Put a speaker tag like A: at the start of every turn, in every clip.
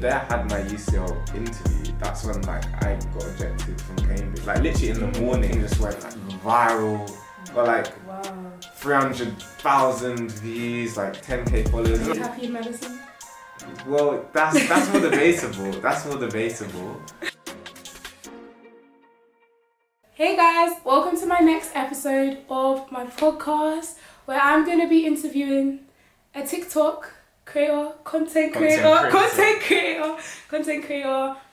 A: day I had my UCL interview, that's when like I got ejected from Cambridge. Like literally in the morning, it just went like viral. Got like 300,000 views, like 10k followers.
B: Are you happy in medicine?
A: Well, that's more debatable. That's more debatable.
B: Hey guys, welcome to my next episode of my podcast where I'm going to be interviewing a TikTok creator, content creator,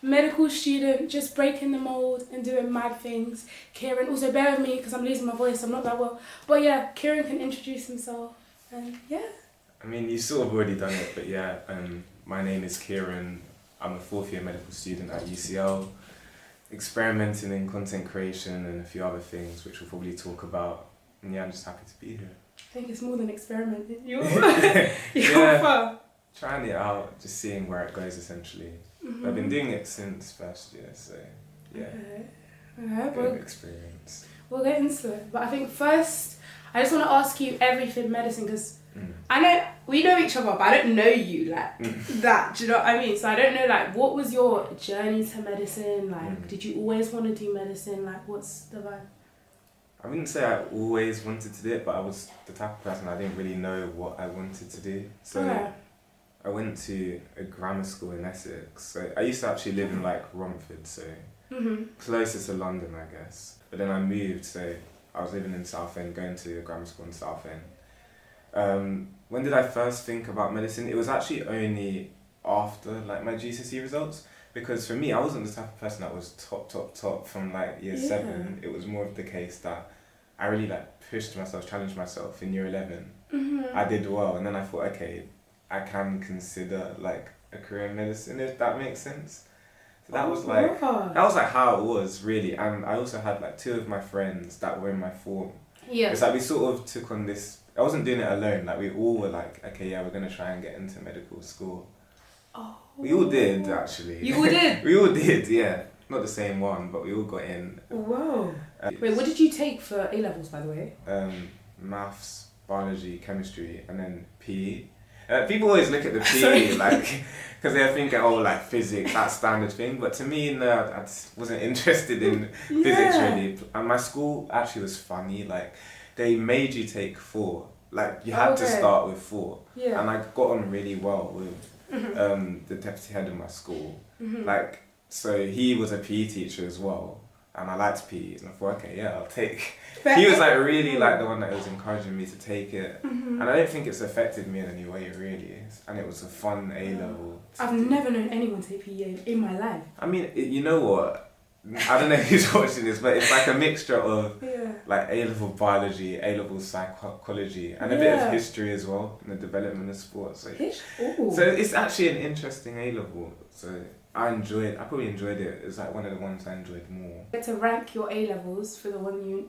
B: medical student, just breaking the mold and doing mad things. Kieran, also bear with me because I'm losing my voice, I'm not that well. But yeah, Kieran can introduce himself and yeah.
A: I mean, you sort of already done it, but yeah, my name is Kieran. I'm a 4th year medical student at UCL, experimenting in content creation and a few other things, which we'll probably talk about. And yeah, I'm just happy to be here.
B: I think it's more than experimenting. You're
A: yeah, trying it out, just seeing where it goes essentially.
B: Mm-hmm.
A: I've been doing it since first year, so yeah, good experience.
B: We'll get into it, but I think first, I just want to ask you everything medicine because I know we know each other, but I don't know you like that. Do you know what I mean? So I don't know like what was your journey to medicine? Like, did you always want to do medicine? Like, what's the vibe?
A: I wouldn't say I always wanted to do it, but I was the type of person I didn't really know what I wanted to do. So I went to a grammar school in Essex. So I used to actually live in like Romford, so closer to London, I guess. But then I moved, so I was living in Southend, going to a grammar school in Southend. When did I first think about medicine? It was actually only after like my GCSE results. Because for me, I wasn't the type of person that was top from like year 7. It was more of the case that I really like pushed myself, challenged myself in year 11. I did well, and then I thought, okay, I can consider like a career in medicine, if that makes sense. So that was like how it was really. And I also had like 2 of my friends that were in my form. Yeah. It's like we sort of took on this. I wasn't doing it alone. Like we all were like, okay, yeah, we're gonna try and get into medical school. Oh. We all did, actually.
B: You all did?
A: We all did, yeah. Not the same one, but we all got in.
B: Wow. Wait, what did you take for A-levels, by the way?
A: Maths, biology, chemistry, and then PE. People always look at the PE, like, because they're thinking, oh, like physics, that standard thing. But to me, no, I just wasn't interested in physics, really. And my school actually was funny. Like, they made you take 4. Like, you had to start with 4. Yeah. And I got on really well with the deputy head of my school. Like, so he was a PE teacher as well, and I liked PE, and I thought, okay, yeah, I'll take. He was like really like the one that was encouraging me to take it, and I don't think it's affected me in any way really. And it was a fun A-level.
B: I've never known anyone take PE in my life.
A: I mean, you know what? I don't know who's watching this, but it's like a mixture of like A-level biology, A-level psychology, and a bit of history as well, in the development of sports. So it's actually an interesting A-level. So I probably enjoyed it. It's like one of the ones I enjoyed more.
B: To rank your A-levels for the one you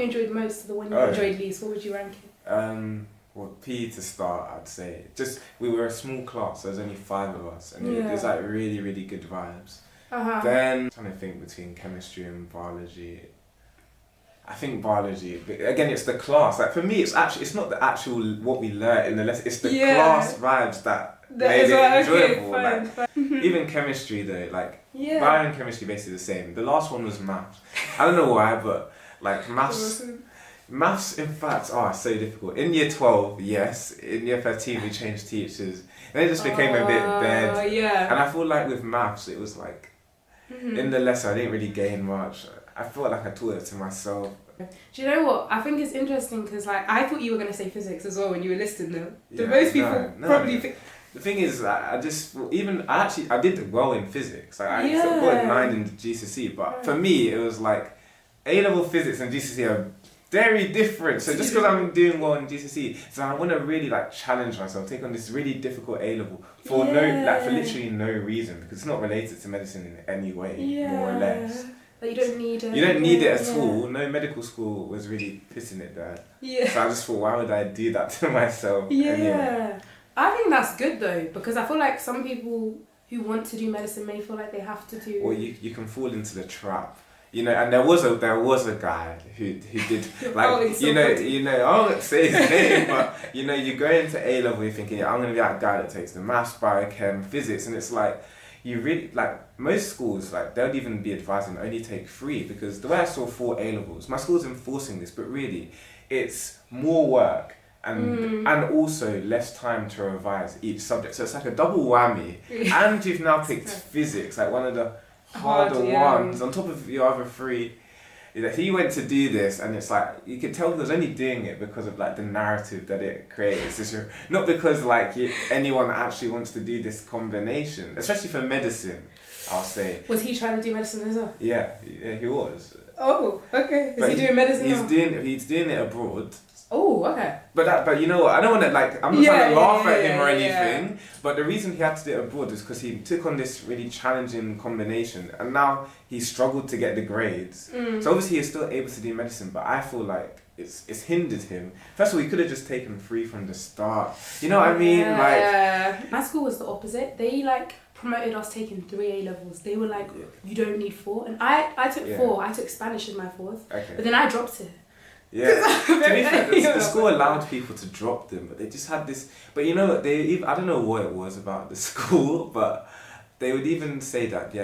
B: enjoyed most to the one you enjoyed least, what would you rank it?
A: Well, PE to start, I'd say. Just, we were a small class, so there's only 5 of us, and it was like really, really good vibes. Then, I'm trying to think between chemistry and biology. I think biology, but again, it's the class. Like for me, it's not the actual what we learn in the lesson. It's the class vibes that made it enjoyable. Even chemistry though, like bio and chemistry basically the same. The last one was maths. I don't know why, but like maths in fact are so difficult. In year 12, yes. In year 13, we changed teachers, and it just became a bit bad. And I feel like with maths, it was like. In the lesson, I didn't really gain much. I felt like I taught it to myself.
B: Do you know what? I think it's interesting because like I thought you were going to say physics as well when you were listing them. Most people probably think...
A: The thing is, I did well in physics. Like, I got a 9 in GCSE, but for me, it was like A-level physics and GCSE are very different. So just because I'm doing well in GCSE, so I want to really like challenge myself, take on this really difficult A-level for for literally no reason, because it's not related to medicine in any way, more or less.
B: But you don't need it.
A: You don't need it at all. No medical school was really pissing it there. So I just thought, why would I do that to myself? Anyway.
B: I think that's good though, because I feel like some people who want to do medicine may feel like they have to do.
A: Well, you can fall into the trap. and there was a guy who did like
B: so
A: I won't say his name, but you go into A level, you're thinking, I'm gonna be that guy that takes the maths, biochem, physics, and it's like you really like most schools like they'll even be advising only take 3 because the way I saw 4 A levels, my school's enforcing this, but really it's more work. And also less time to revise each subject, so it's like a double whammy. And you've now picked physics, like one of the harder ones, on top of your other 3. He went to do this, and it's like you could tell he was only doing it because of like the narrative that it creates. Not because like anyone actually wants to do this combination, especially for medicine. I'll say.
B: Was he trying to do medicine as well?
A: Yeah, he was.
B: Oh, okay. Is he doing medicine now?
A: He's doing it abroad.
B: Oh, okay.
A: But you know what? I don't want to like. I'm not trying to laugh at him or anything. Yeah. But the reason he had to do it abroad is because he took on this really challenging combination, and now he struggled to get the grades. So obviously he's still able to do medicine, but I feel like it's hindered him. First of all, he could have just taken 3 from the start. You know what I mean? Like
B: my school was the opposite. They like promoted us taking 3 A levels. They were like, you don't need 4, and I took 4. I took Spanish in my 4th, but then I dropped it.
A: Yeah, to be fair, the school allowed people to drop them, but they just had this. But I don't know what it was about the school, but they would even say that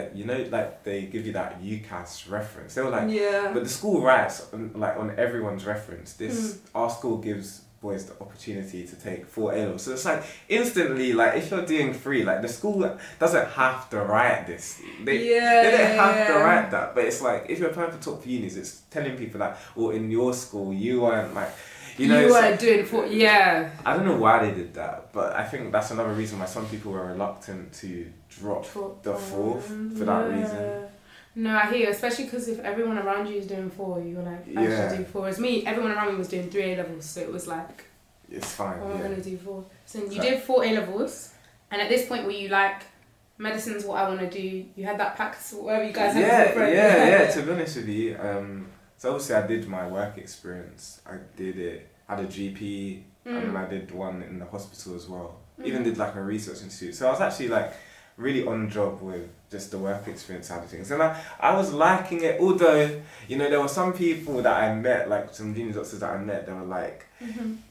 A: like they give you that UCAS reference. They were like, but the school writes on everyone's reference. Our school gives boys the opportunity to take 4 A levels. So it's like instantly, like if you're doing 3, like the school doesn't have to write this. They don't have to write that. But it's like if you're applying for top unis, it's telling people like, well, in your school you weren't like, you weren't
B: doing 4. Yeah.
A: I don't know why they did that, but I think that's another reason why some people were reluctant to drop the 4th for that reason.
B: No, I hear you, especially because if everyone around you is doing 4, you're like, I should do 4. As me, everyone around me was doing 3 A levels, so it was like,
A: it's fine.
B: I'm going to do 4. So you did 4 A levels, and at this point were you like, medicine's what I want to do? You had that pact, whatever you guys had.
A: Yeah. To be honest with you, so obviously I did my work experience. I did it. I had a GP, and then I did one in the hospital as well. Even did like a research institute. So I was actually like really on job with just the work experience side of things, and I was liking it. Although there were some people that I met, like some junior doctors that I met, they were like,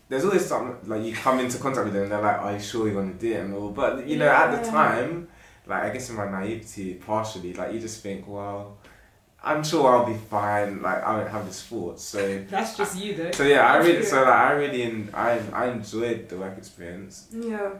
A: there's always something like you come into contact with them and they're like, are you sure you want to do it and all? But at the time, like I guess in my naivety, partially, like you just think, well, I'm sure I'll be fine. Like I won't have this thought. So
B: that's just you though.
A: So yeah, I enjoyed the work experience. Yeah.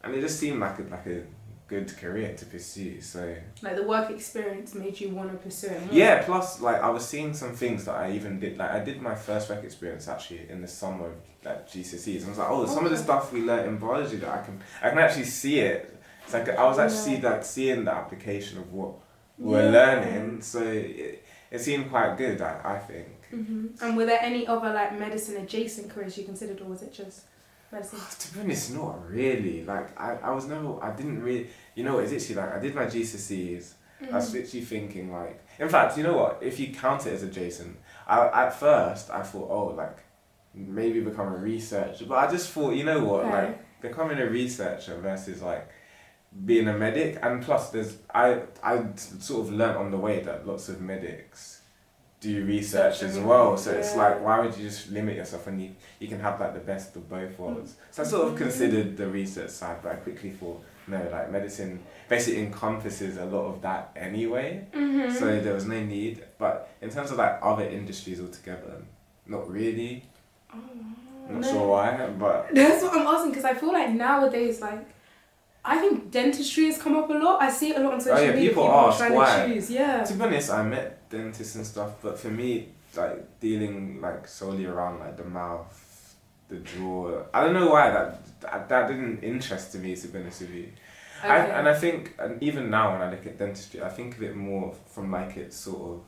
A: And it just seemed like a good career to pursue. So
B: like the work experience made you want to pursue it more.
A: Yeah. Plus, like I was seeing some things that I even did. Like I did my first work experience actually in the summer of like GCSEs. And I was like, some of the stuff we learnt in biology that I can actually see it. It's like I was actually seeing the application of what we're learning, so it seemed quite good, I think.
B: And were there any other like medicine adjacent careers you considered, or was it just medicine?
A: To be honest, not really. Like I didn't really, it's literally like I did my GCSEs. I was literally thinking like, in fact, you know what? If you count it as adjacent, at first I thought, like maybe become a researcher, but I just thought, like becoming a researcher versus like being a medic, and plus I sort of learnt on the way that lots of medics do research as well, so it's like, why would you just limit yourself when you can have like the best of both worlds? So I sort of considered the research side, but I quickly thought, no, like medicine basically encompasses a lot of that anyway, so there was no need. But in terms of like other industries altogether, not really. Not sure why, but
B: that's what I'm asking, because I feel like nowadays, like I think dentistry has come up a lot. I see it a lot on social media.
A: People ask
B: trying
A: why.
B: to choose. Yeah.
A: To be honest, I met dentists and stuff, but for me, like dealing like solely around like the mouth, the jaw, I don't know why that didn't interest me, to be honest with you. Okay. I think, and even now when I look at dentistry, I think of it more from like its sort of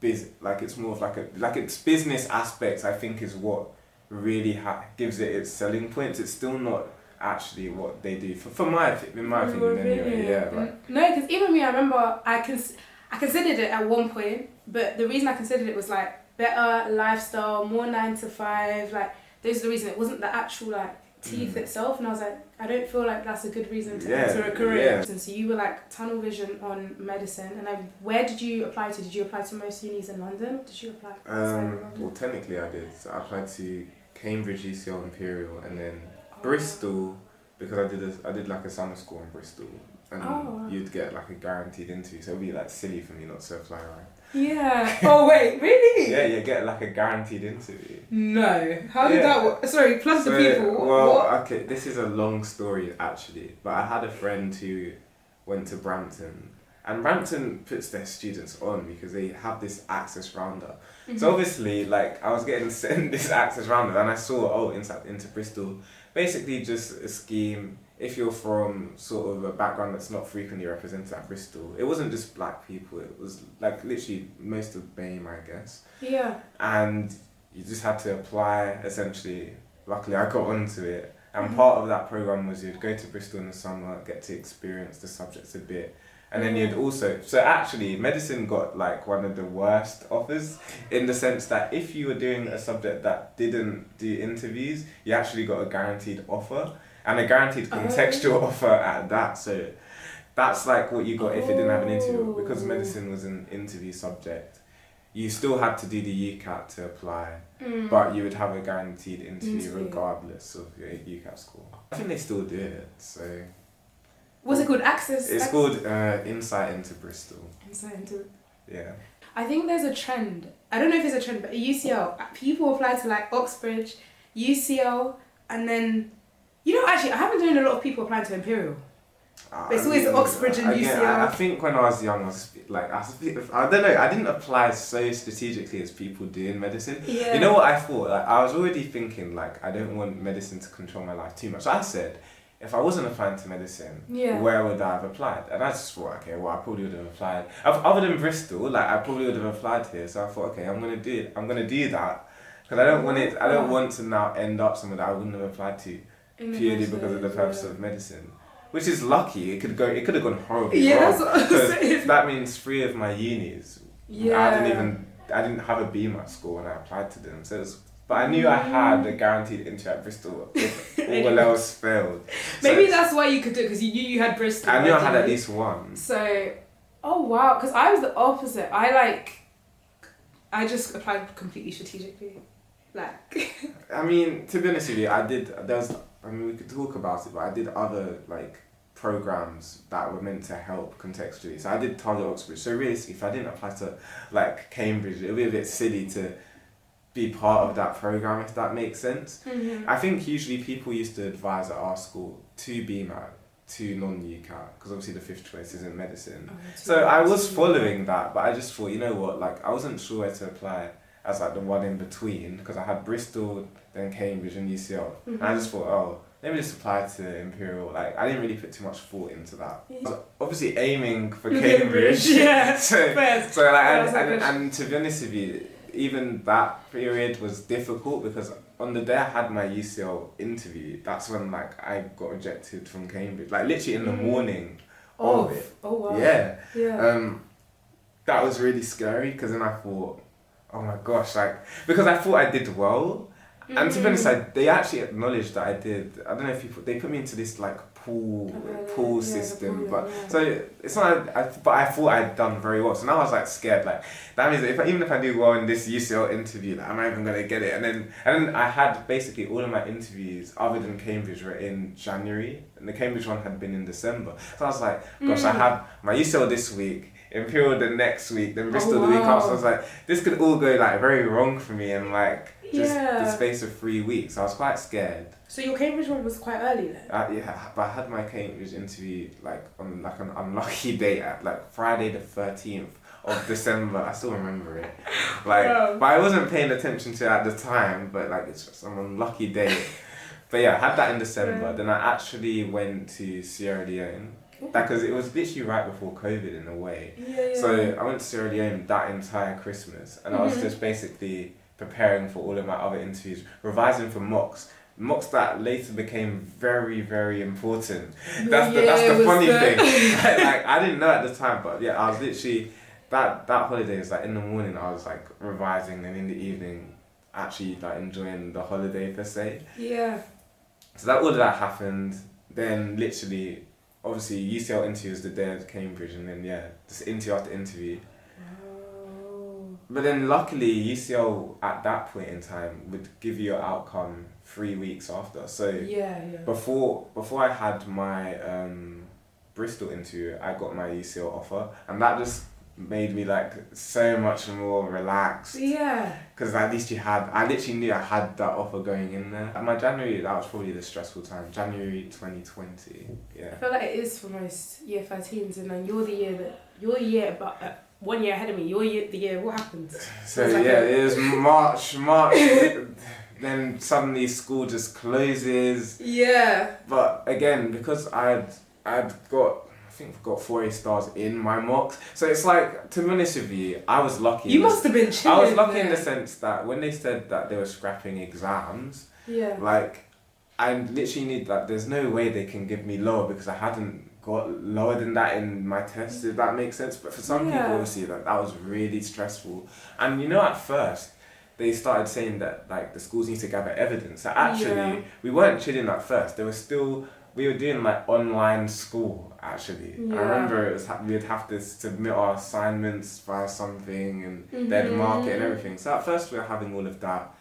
A: it's more of like its business aspects. I think is what really gives it its selling points. It's still not actually what they do in my opinion anyway.
B: No, because even me, I remember I considered it at one point, but the reason I considered it was like better lifestyle, more 9 to 5, like those are the reason. It wasn't the actual like teeth itself, and I was like, I don't feel like that's a good reason to enter a career.
A: Yeah.
B: And so you were like tunnel vision on medicine, and then where did you apply to? Did you apply to most unis in London? Did you apply outside of London?
A: Well, technically I did. So I applied to Cambridge, UCL, Imperial, and then Bristol, because I did like a summer school in Bristol, and you'd get like a guaranteed interview. So it'd be like silly for me not to apply, right?
B: Yeah. Oh wait, really?
A: Yeah, you get like a guaranteed interview.
B: No. How did that work? Sorry, plug the people.
A: Well,
B: what?
A: okay, this is a long story actually, but I had a friend who went to Brampton, and Brampton puts their students on because they have this access rounder. Mm-hmm. So obviously, like, I was getting sent this access rounder, and I saw, into Bristol, basically just a scheme. If you're from sort of a background that's not frequently represented at Bristol, it wasn't just black people, it was like literally most of BAME, I guess.
B: Yeah.
A: And you just had to apply, essentially. Luckily I got onto it, and part of that program was you'd go to Bristol in the summer, get to experience the subjects a bit, and then you'd also, so actually medicine got like one of the worst offers, in the sense that if you were doing a subject that didn't do interviews, you actually got a guaranteed offer. And a guaranteed contextual offer at that. So that's like what you got if it didn't have an interview. Because medicine was an interview subject, you still had to do the UCAT to apply, but you would have a guaranteed interview regardless of your UCAT score. I think they still do it, so...
B: What's it called? Access?
A: It's called Insight into Bristol.
B: Insight into...
A: Yeah.
B: I think there's a trend. I don't know if it's a trend, but at UCL, people apply to like Oxbridge, UCL, and then... You know, actually, I haven't known a lot of people applying to Imperial. It's always Oxbridge and UCL.
A: I think when I was young, I don't know, I didn't apply so strategically as people do in medicine.
B: Yeah.
A: You know what I thought? Like, I was already thinking, like, I don't want medicine to control my life too much. So I said, if I wasn't applying to medicine, where would I have applied? And I just thought, okay, well, I probably would have applied. Other than Bristol, like, I probably would have applied here. So I thought, okay, I'm going to do it. I'm going to do that. Because I don't want to now end up somewhere that I wouldn't have applied to. Purely because of the purpose of medicine, which is lucky. It could have gone horribly wrong.
B: That's what I was saying.
A: That means 3 of my unis. I didn't have a B at school when I applied to them. So but I knew I had a guaranteed entry at Bristol if all else failed.
B: Maybe that's why you could do it, because you knew you had Bristol.
A: I knew I had at least one.
B: So, oh wow, because I was the opposite. I just applied completely strategically. Like.
A: I mean, to be honest with you, we could talk about it, but I did other like programs that were meant to help contextually. So I did target Oxbridge. So realistically, if I didn't apply to like Cambridge, it would be a bit silly to be part of that program, if that makes sense. Mm-hmm. I think usually people used to advise at our school to BMAT, to non-UCAT, because obviously the 5th choice isn't medicine. So I was following that, but I just thought, you know what, like I wasn't sure where to apply as like the one in between, because I had Bristol, then Cambridge and UCL. Mm-hmm. And I just thought, let me just apply to Imperial. Like, I didn't really put too much thought into that. I was obviously aiming for Cambridge.
B: Yeah.
A: And to be honest with you, even that period was difficult, because on the day I had my UCL interview, that's when like I got rejected from Cambridge. Like literally in the morning of it.
B: Oh wow.
A: Yeah. That was really scary, because then I thought, oh my gosh, like, because I thought I did well, and to be honest, they actually acknowledged that I did. I don't know if they put me into this like pool system, so it's not. But I thought I'd done very well, so now I was like scared. Like that means that even if I do well in this UCL interview, like, I'm not even gonna get it. And then I had basically all of my interviews other than Cambridge were in January, and the Cambridge one had been in December. So I was like, gosh, I have my UCL this week, Imperial the next week, then Bristol the week after. So I was like, this could all go like very wrong for me in like just the space of 3 weeks. I was quite scared.
B: So your Cambridge one was quite early then?
A: Yeah, but I had my Cambridge interview like on like an unlucky date at like Friday the 13th of December. I still remember it. Like, but I wasn't paying attention to it at the time, but like it's just an unlucky date. But yeah, I had that in December. Then I actually went to Sierra Leone. Because it was literally right before COVID in a way. So I went to Sierra Leone that entire Christmas, and I was just basically preparing for all of my other interviews, revising for mocks that later became very, very important. That's the funny thing. Like I didn't know at the time, but yeah, I was literally that holiday was like in the morning I was like revising, and in the evening actually like enjoying the holiday per se.
B: Yeah.
A: So that all of that happened. Then literally, obviously UCL interview was the day of Cambridge, and then just interview after interview. But then luckily UCL at that point in time would give you your outcome 3 weeks after. So before I had my Bristol interview, I got my UCL offer, and that just made me like so much more relaxed.
B: Yeah.
A: Because at least I literally knew I had that offer going in there. And my January, that was probably the stressful time. January 2020. Yeah.
B: I feel like it is for most year 13s, and then you're the year about 1 year ahead of me. You're the year. What happened?
A: So it was March. Then suddenly school just closes.
B: Yeah.
A: But again, because I'd got, I think I've got 4 A stars in my mocks. So it's like, to be honest with you, I was lucky.
B: You must have been chilling.
A: I was lucky in the sense that when they said that they were scrapping exams, like, I literally need that. There's no way they can give me lower because I hadn't got lower than that in my tests, if that makes sense. But for some people, obviously, that was really stressful. And you know, at first, they started saying that like the schools need to gather evidence. So actually, we weren't chilling at first. We were doing like online school actually. I remember it was we'd have to submit our assignments via something, and they'd mark it and everything. So at first we were having all of that,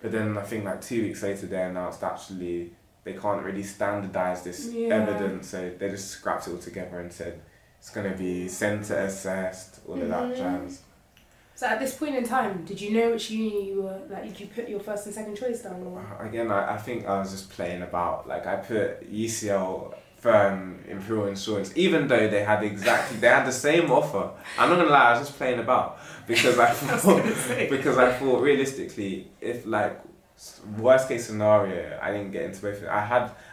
A: but then I think like 2 weeks later they announced actually they can't really standardise this evidence, so they just scrapped it all together and said it's going to be centre assessed, all of that jazz.
B: So at this point in time, did you know which uni you were, like, did you put your first and second choice down? Or?
A: Again, I think I was just playing about. Like, I put UCL, Firm, Imperial Insurance, even though they had the same offer. I'm not gonna lie, I was just playing about because I thought realistically, if like worst case scenario, I didn't get into both.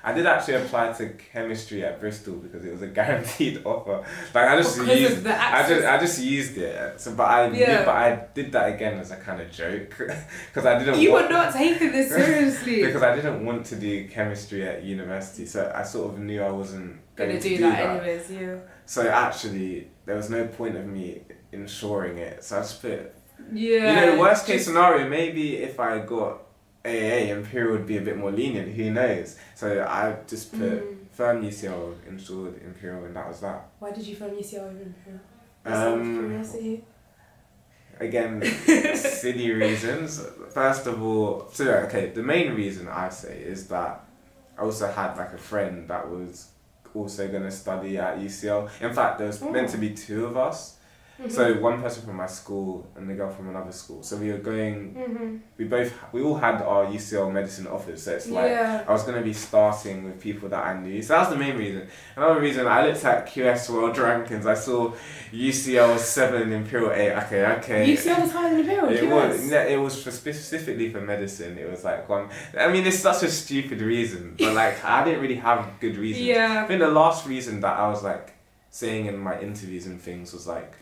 A: I did actually apply to chemistry at Bristol because it was a guaranteed offer. Like I just used it. So, but I did that again as a kind of joke because I didn't.
B: You were not taking this seriously.
A: Because I didn't want to do chemistry at university, so I sort of knew I wasn't going to do that
B: anyways. Yeah.
A: So actually, there was no point of me ensuring it. So I just put.
B: Yeah.
A: You know, worst case scenario, maybe if I got AAA, Imperial would be a bit more lenient, who knows? So I just put Firm UCL, installed Imperial, and that was that.
B: Why did you Firm UCL over Imperial? Curiosity?
A: Again, silly reasons. First of all, the main reason I say is that I also had like a friend that was also going to study at UCL. In fact, there was meant to be 2 of us. So one person from my school and the girl from another school. So we were going. We all had our UCL medicine offers. So it's like I was gonna be starting with people that I knew. So that was the main reason. Another reason, I looked at QS World Rankings. I saw UCL 7, Imperial 8. Okay.
B: UCL was higher than Imperial.
A: It was specifically for medicine. It was like one. I mean, it's such a stupid reason, but like I didn't really have good reasons.
B: Yeah.
A: I think the last reason that I was like saying in my interviews and things was like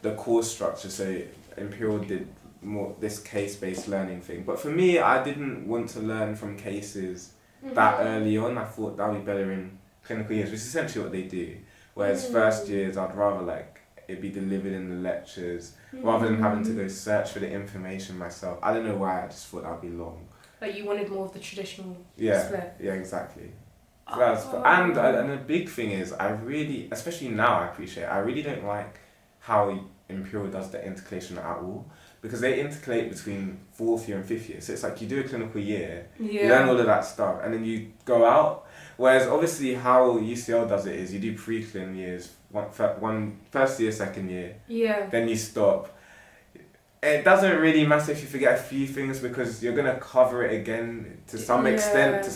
A: the course structure. So Imperial did more this case-based learning thing, but for me, I didn't want to learn from cases that early on. I thought that would be better in clinical years, which is essentially what they do. Whereas first years, I'd rather like it be delivered in the lectures rather than having to go search for the information myself. I don't know why, I just thought that would be long.
B: Like you wanted more of the traditional split.
A: Yeah, exactly. And the big thing is, I really, especially now, I really don't like how Imperial does the intercalation at all, because they intercalate between 4th year and 5th year. So it's like you do a clinical year, you learn all of that stuff, and then you go out. Whereas obviously how UCL does it is you do pre-clin years, one first year, second year, then you stop. It doesn't really matter if you forget a few things because you're gonna cover it again to some extent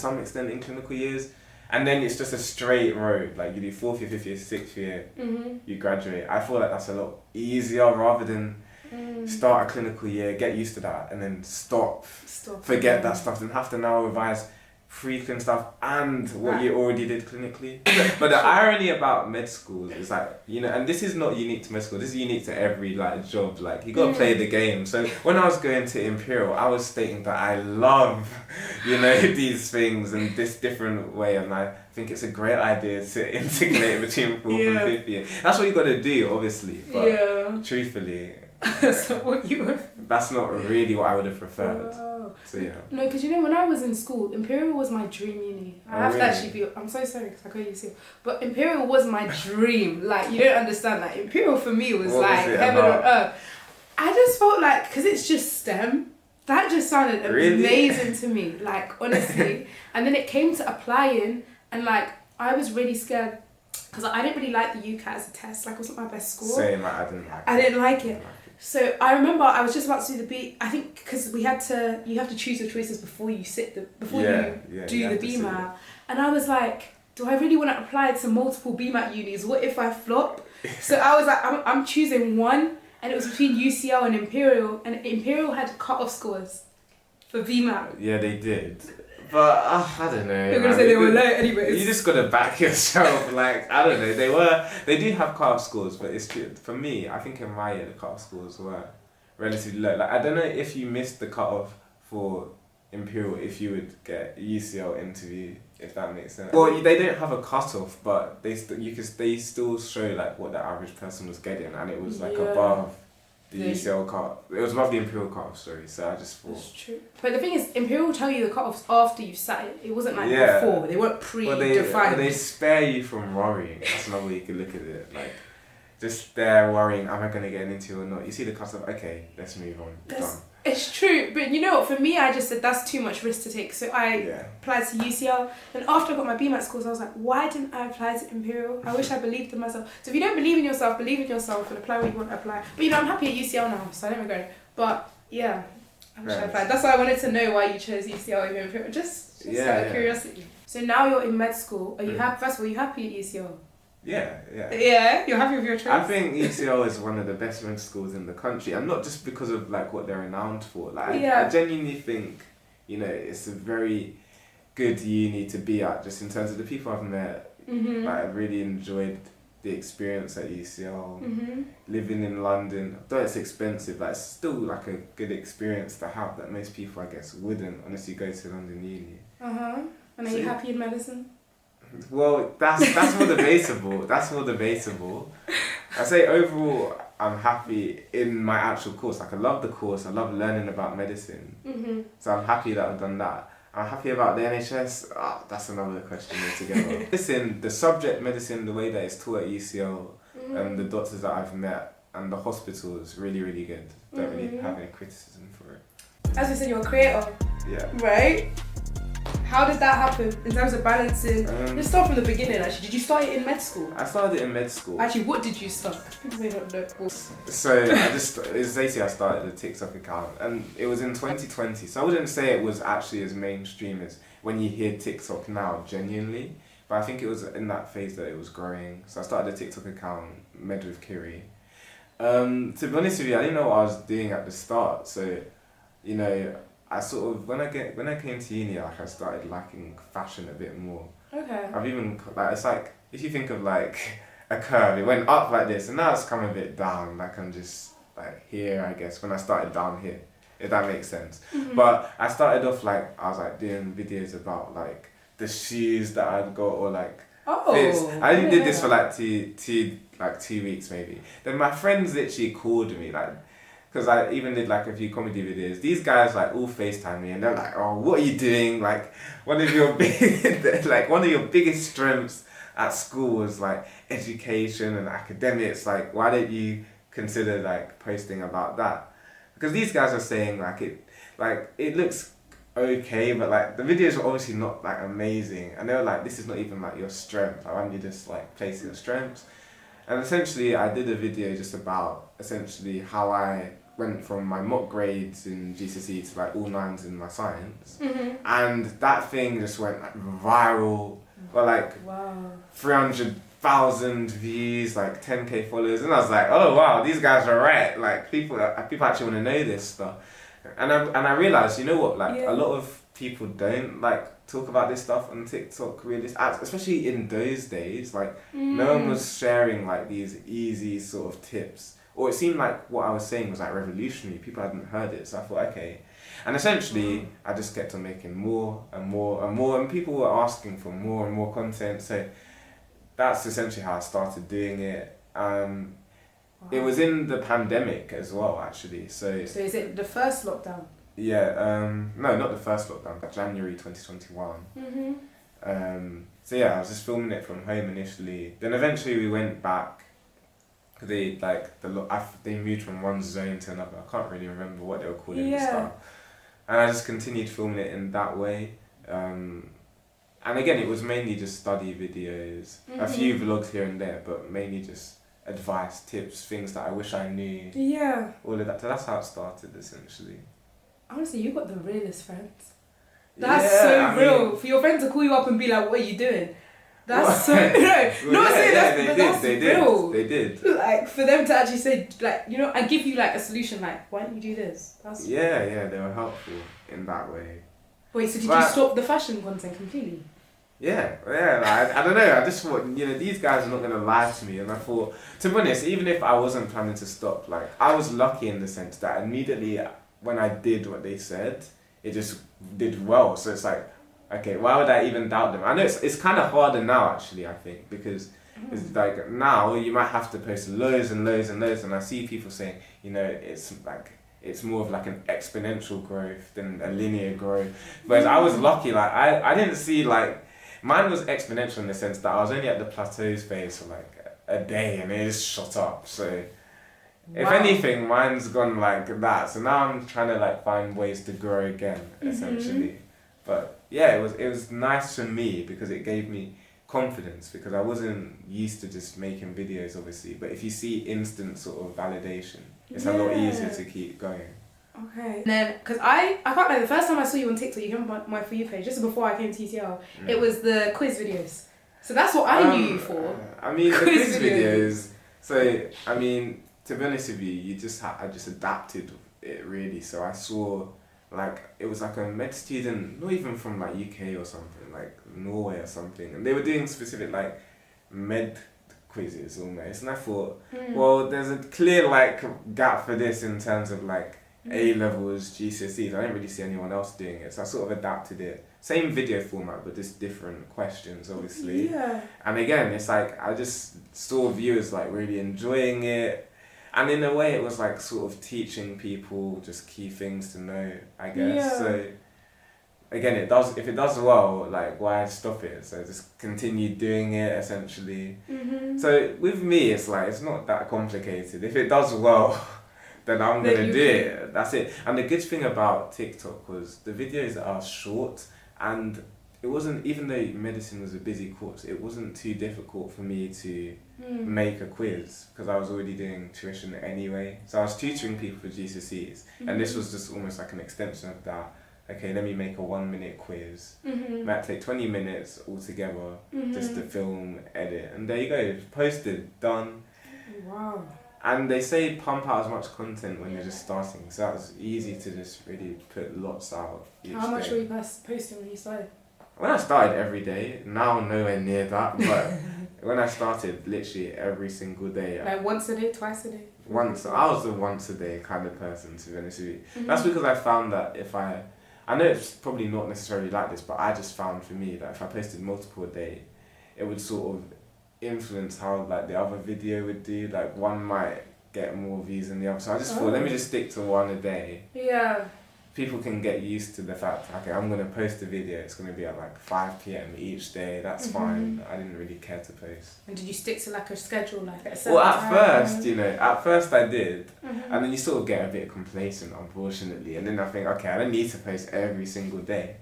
A: in clinical years. And then it's just a straight road. Like you do 4th year, 5th year, 6th year, you graduate. I feel like that's a lot easier rather than start a clinical year, get used to that, and then stop forget that stuff, and have to now revise pre-clin stuff and what you already did clinically. But the irony about med schools is like, you know, and this is not unique to med school, this is unique to every like job, like you gotta play the game. So when I was going to Imperial, I was stating that I love, you know, these things and this different way, and I think it's a great idea to integrate between 4th and 5th year. That's what you gotta do, obviously, but truthfully,
B: That's not what you were.
A: That's not really what I would have preferred.
B: Oh.
A: So yeah.
B: No, because you know, when I was in school, Imperial was my dream uni. I have to
A: really?
B: actually be. I'm so sorry because I go UCL, but Imperial was my dream. Like, you don't understand. Like, Imperial for me was
A: What
B: like
A: was it
B: heaven
A: about?
B: on earth. I just felt like, because it's just STEM, that just sounded
A: Really?
B: amazing to me. Like, honestly. And then it came to applying, and like I was really scared because I didn't really like the UCAT as a test. Like, it wasn't my best score.
A: Same, I didn't like it.
B: I didn't like it. So I remember I was just about to do the B. I think because you have to choose your choices before you sit the you do the BMAT, and I was like, do I really want to apply to multiple BMAT unis? What if I flop? So I was like, I'm choosing one, and it was between UCL and Imperial had cut-off scores for BMAT.
A: Yeah, they did. But I don't know.
B: You're gonna say they were low anyways.
A: You just gotta back yourself. Like, I don't know. They do have cut-off scores, but it's true. For me, I think in my year the cut-off scores were relatively low. Like, I don't know if you missed the cut-off for Imperial, if you would get a UCL interview, if that makes sense. Well, they don't have a cut-off, but they still show like what the average person was getting, and it was like above the UCL cut. It was above the Imperial cut-off, sorry. So I just thought.
B: That's true. But the thing is, Imperial will tell you the cut-offs after you sat it. It wasn't like before. They weren't pre-defined.
A: They spare you from worrying. That's another way you could look at it. Like, just there worrying, am I going to get an interview or not? You see the cut-off, okay, let's move on. Done.
B: It's true, but you know what, for me, I just said that's too much risk to take. So I applied to UCL, and after I got my BMAT scores, I was like, why didn't I apply to Imperial? I wish I believed in myself. So if you don't believe in yourself and apply what you want to apply. But you know, I'm happy at UCL now, so I don't regret it. But yeah, I wish I applied. That's why I wanted to know why you chose UCL over Imperial, just out of curiosity. So now you're in med school. Are you happy? First of all, are you happy at UCL?
A: Yeah.
B: Yeah, you're happy with your choice?
A: I think UCL is one of the best med schools in the country, and not just because of like what they're renowned for. Like, I genuinely think, you know, it's a very good uni to be at, just in terms of the people I've met. Like, I really enjoyed the experience at UCL. Living in London, though it's expensive, like, it's still like a good experience to have that most people, I guess, wouldn't unless you go to London uni.
B: And are you happy in medicine?
A: Well, that's more debatable. That's more debatable. I say overall, I'm happy in my actual course. Like, I love the course. I love learning about medicine. So I'm happy that I've done that. I'm happy about the NHS. That's another question altogether. Listen, the subject medicine, the way that it's taught at UCL, and the doctors that I've met, and the hospital is really, really good. Don't really have any criticism for it.
B: As we said, you're a creator.
A: Yeah.
B: Right? How did that happen in terms of balancing? Let's start from the beginning, actually. Did you start it in med school?
A: I started it in med school.
B: Actually, what did you start? People may not know.
A: So it's basically I started a TikTok account, and it was in 2020. So I wouldn't say it was actually as mainstream as when you hear TikTok now, genuinely. But I think it was in that phase that it was growing. So I started a TikTok account, Med with Kieran. To be honest with you, I didn't know what I was doing at the start. So, you know, I sort of when I came to uni, like, I started liking fashion a bit more.
B: Okay.
A: I've even like, it's like if you think of like a curve, it went up like this, and now it's come a bit down. Like, I'm just like here, I guess. When I started down here, if that makes sense. But I started off like I was like doing videos about like the shoes that I'd got, or like fits. I only did this for like two weeks maybe. Then my friends literally called me like. Because I even did like a few comedy videos. These guys like all FaceTime me, and they're like, "Oh, what are you doing? Like, one of your biggest strengths at school was like education and academics. Like, why don't you consider like posting about that?" Because these guys are saying it looks okay, but like the videos are obviously not like amazing, and they were like, "This is not even like your strength. Like, why don't you just like place your strengths?" And essentially, I did a video just about essentially how I went from my mock grades in GCSE to like all 9s in my science, and that thing just went like viral, or like 300,000 views, like 10k followers, and I was like, oh wow, these guys are right. Like, people actually want to know this stuff, and I realized, you know what, like a lot of people don't like talk about this stuff on TikTok, really, especially in those days. Like, no one was sharing like these easy sort of tips, or it seemed like what I was saying was like revolutionary. People hadn't heard it, so I thought, okay. And essentially, I just kept on making more and more and more, and people were asking for more and more content. So that's essentially how I started doing it.
B: Wow.
A: It was in the pandemic as well, actually. So
B: is it the first lockdown?
A: Yeah, no, not the first lockdown, but January 2021. So yeah, I was just filming it from home initially. Then eventually we went back. They they moved from one zone to another. I can't really remember what they were calling the stuff. And I just continued filming it in that way. And again, it was mainly just study videos, a few vlogs here and there, but mainly just advice, tips, things that I wish I knew.
B: Yeah.
A: All of that. So that's how it started, essentially.
B: Honestly, you got the realest friends. That's real. For your friend to call you up and be like, "What are you doing?" That's so not saying that's real.
A: They did.
B: Like for them to actually say, like, you know, and give you like a solution, like, why don't you do this? That's
A: yeah, they were helpful in that way.
B: Wait, so did you stop the fashion content completely?
A: Yeah. I don't know. I just thought, these guys are not gonna lie to me, and I thought, to be honest, even if I wasn't planning to stop, like, I was lucky in the sense that immediately when I did what they said, it just did well. So it's like, okay, why would I even doubt them? I know it's kind of harder now, actually, I think, because it's like now you might have to post loads and loads and loads, and I see people saying, it's more of like an exponential growth than a linear growth. Whereas I was lucky, like I didn't see like, mine was exponential in the sense that I was only at the plateaus phase for like a day and it just shot up. So if anything, mine's gone like that. So now I'm trying to like find ways to grow again, essentially. But yeah, it was nice for me because it gave me confidence, because I wasn't used to just making videos, obviously. But if you see instant sort of validation, it's a lot easier to keep going.
B: Okay. And then, because I can't lie, the first time I saw you on TikTok, you came on my For You page, just before I came to TTL, it was the quiz videos. So that's what I knew you for.
A: I mean, the quiz videos. So, I mean, to be honest with you, I just adapted it really. So I saw, like, it was like a med student, not even from like UK or something, like Norway or something, and they were doing specific like med quizzes almost, and I thought, well, there's a clear like gap for this in terms of like A levels, GCSEs. I didn't really see anyone else doing it, so I sort of adapted it. Same video format, but just different questions, obviously.
B: Yeah.
A: And again, it's like I just saw viewers like really enjoying it, and in a way, it was like sort of teaching people just key things to know, I guess.
B: Yeah.
A: So again, if it does well, like, why stop it? So just continue doing it, essentially. So with me, it's like, it's not that complicated. If it does well, then I'm going to do it. That's it. And the good thing about TikTok was the videos are short, and it wasn't, even though medicine was a busy course, it wasn't too difficult for me to make a quiz, because I was already doing tuition anyway. So I was tutoring people for GCSEs, and this was just almost like an extension of that. Okay, let me make a 1 minute quiz. Might take 20 minutes altogether just to film, edit, and there you go, posted, done.
B: Wow.
A: And they say pump out as much content when you're just starting, so that was easy to just really put lots out each
B: How much
A: day.
B: were you posting when you started?
A: When I started every day, now nowhere near that, but when I started, literally every single day.
B: Like once a day, twice a day?
A: I was a once a day kind of person, to be honest with you. That's because I found that I know it's probably not necessarily like this, but I just found for me that if I posted multiple a day, it would sort of influence how like the other video would do. Like one might get more views than the other. So I just thought, let me just stick to one a day.
B: Yeah.
A: People can get used to the fact, okay, I'm going to post a video, it's going to be at like 5 p.m. each day, that's fine. I didn't really care to post.
B: And did you stick to like a schedule, like at a certain
A: Well, at
B: time?
A: first I did, and then you sort of get a bit complacent, unfortunately, and then I think, okay, I don't need to post every single day.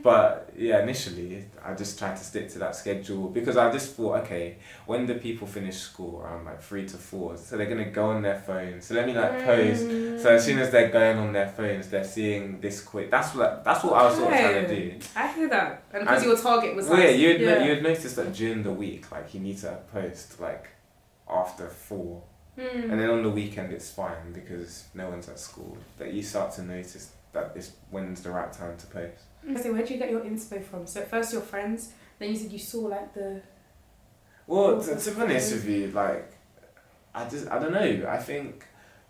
A: But yeah, initially, I just tried to stick to that schedule, because I just thought, okay, when the people finish school around like 3 to 4, so they're going to go on their phones, so let me like post, so as soon as they're going on their phones, they're seeing this quick. That's what I was sort of trying to do.
B: I hear that, and because your target was.
A: Well, like, you'd notice that during the week, like you need to post like after 4, and then on the weekend it's fine because no one's at school. That you start to notice that when's the right time to post.
B: So where do you get your inspo from? So at first your friends, then you said you saw like the.
A: Well, to be honest with you, like I don't know. I think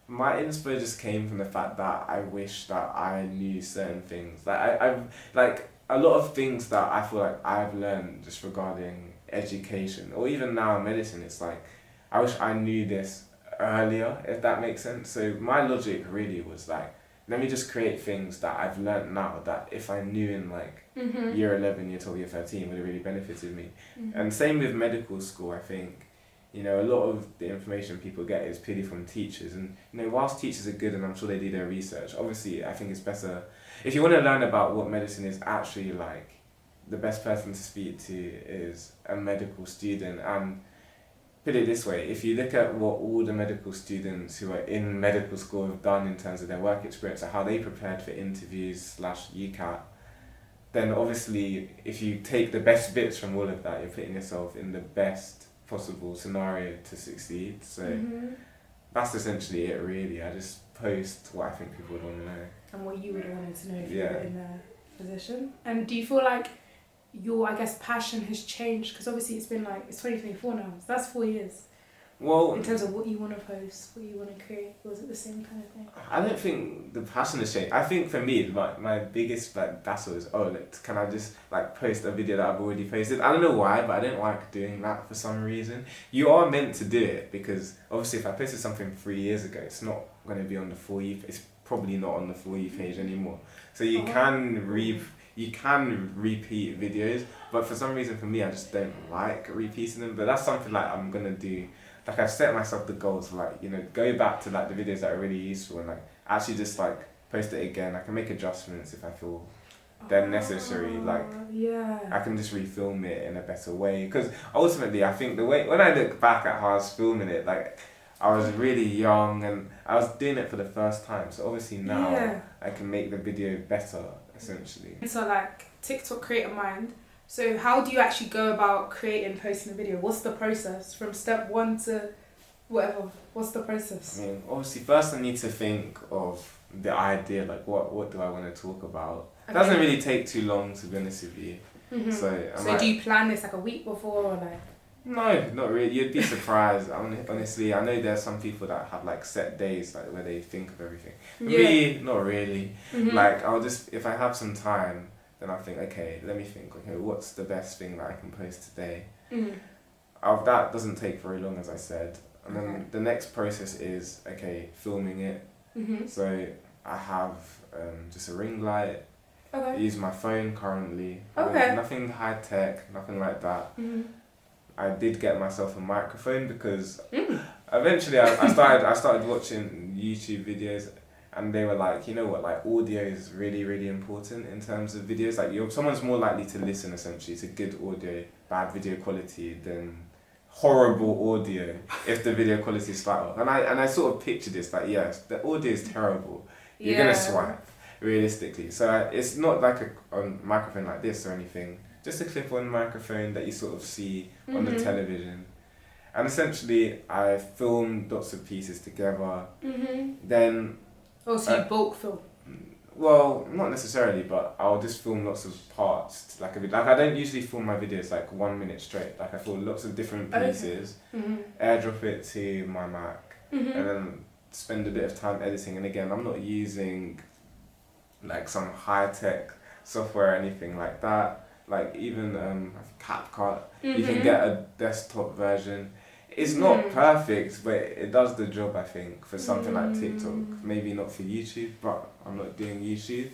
A: my inspo just came from the fact that I wish that I knew certain things. Like I've like a lot of things that I feel like I've learned just regarding education, or even now medicine. It's like I wish I knew this earlier, if that makes sense. So my logic really was like, let me just create things that I've learnt now that if I knew in like year 11, year 12, year 13 would have really benefited me. And same with medical school, I think. You know, a lot of the information people get is purely from teachers. And, you know, whilst teachers are good and I'm sure they do their research, obviously I think it's better, if you want to learn about what medicine is actually like, the best person to speak to is a medical student. And put it this way, if you look at what all the medical students who are in medical school have done in terms of their work experience or how they prepared for interviews / UCAT, then obviously if you take the best bits from all of that, you're putting yourself in the best possible scenario to succeed. So that's essentially it really. I just post what I think people would want to know.
B: And what you would want to know if you were in their position. And do you feel like your, I guess, passion has changed? Because obviously it's been like, it's 2024 now, so that's 4 years.
A: Well,
B: in terms of what you want to post, what you want to create, was it the same kind of thing?
A: I don't think the passion has changed. I think for me, my biggest like battle is, can I just like post a video that I've already posted? I don't know why, but I don't like doing that for some reason. You are meant to do it because obviously if I posted something 3 years ago, it's not going to be on the For You. It's probably not on the For You page anymore. So you can repeat videos, but for some reason for me, I just don't like repeating them. But that's something like I'm gonna do. Like I've set myself the goal to like, you know, go back to like the videos that are really useful and like actually just like post it again. I can make adjustments if I feel they're necessary. Like I can just refilm it in a better way. Because ultimately, I think the way when I look back at how I was filming it, like I was really young and I was doing it for the first time. So obviously now I can make the video better, essentially.
B: So like TikTok Creator Mind. So how do you actually go about creating and posting a video? What's the process from step 1 to whatever? What's the process?
A: I mean, obviously first I need to think of the idea, like what do I want to talk about? It doesn't really take too long, to be honest with you. So
B: do you plan this like a week before or like?
A: No, not really. You'd be surprised. Honestly, I know there's some people that have like set days like where they think of everything. Me, not really. Like I'll just, if I have some time, then I'll think, okay, let me think, okay, what's the best thing that I can post today? That doesn't take very long, as I said. And then the next process is, okay, filming it. So I have just a ring light. I use my phone currently. Nothing high tech, nothing like that. I did get myself a microphone because eventually I started watching YouTube videos. And they were like, you know what, like audio is really, really important in terms of videos. Like someone's more likely to listen essentially to good audio, bad video quality than horrible audio if the video quality is slight off. And I sort of pictured this like, yes, the audio is terrible. You're gonna swipe, realistically. So it's not like a microphone like this or anything. Just a clip-on microphone that you sort of see on the television. And essentially, I filmed lots of pieces together. Then.
B: Oh, so you bulk film?
A: Well, not necessarily, but I'll just film lots of parts. Like I don't usually film my videos like 1 minute straight. Like I film lots of different pieces, airdrop it to my Mac, and then spend a bit of time editing. And again, I'm not using like some high tech software or anything like that. Like even CapCut, you can get a desktop version. It's not perfect, but it does the job, I think, for something like TikTok. Maybe not for YouTube, but I'm not doing YouTube.